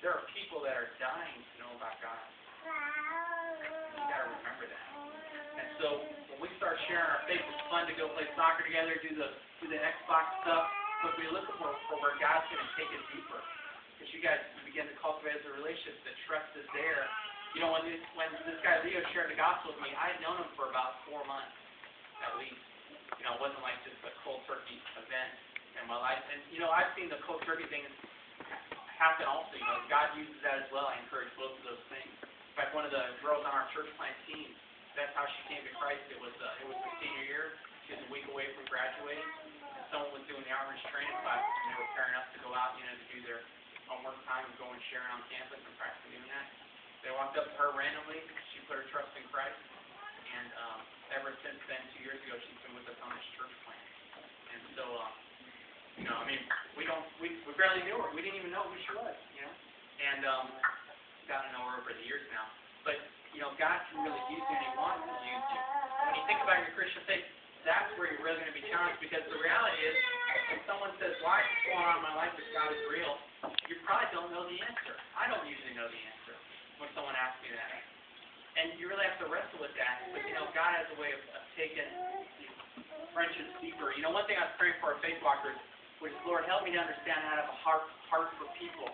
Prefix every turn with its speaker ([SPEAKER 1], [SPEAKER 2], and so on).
[SPEAKER 1] there are people that are dying to know about God. You got to remember that. And so when we start sharing our faith, it's fun to go play soccer together, do the Xbox stuff, but we look for where God's going to take it deeper. Because you guys begin to cultivate a relationship, the trust is there. You know, when this guy Leo shared the gospel with me, I had known him for about 4 months at least. You know, it wasn't like just a cold turkey event in my life. And you know, I've seen the cold turkey thing happen also. You know, God uses that as well. I encourage both of those things. In fact, one of the girls on our church plant team, that's how she came to Christ. It was her senior year. She was a week away from graduating. And someone was doing the outreach training class, and they were pairing up to go out, you know, to do their homework time and go and share on campus and practice doing that. They walked up to her randomly. She put her trust in Christ. And ever since then, 2 years ago, she's been with us on this church plant. And so, you know, I mean, we barely knew her. We didn't even know who she was, you know. And got to know her over the years now. But, you know, God can really use you, and He wants to use you. When you think about your Christian faith, that's where you're really going to be challenged, because the reality is, if someone says, why is this going on in my life if God is real, you probably don't know the answer. I don't usually know the answer when someone asks me that. And you really have to wrestle with that. But, you know, God has a way of taking these friendships deeper. You know, one thing I was praying for our faith walkers was, Lord, help me to understand how to have a heart for people.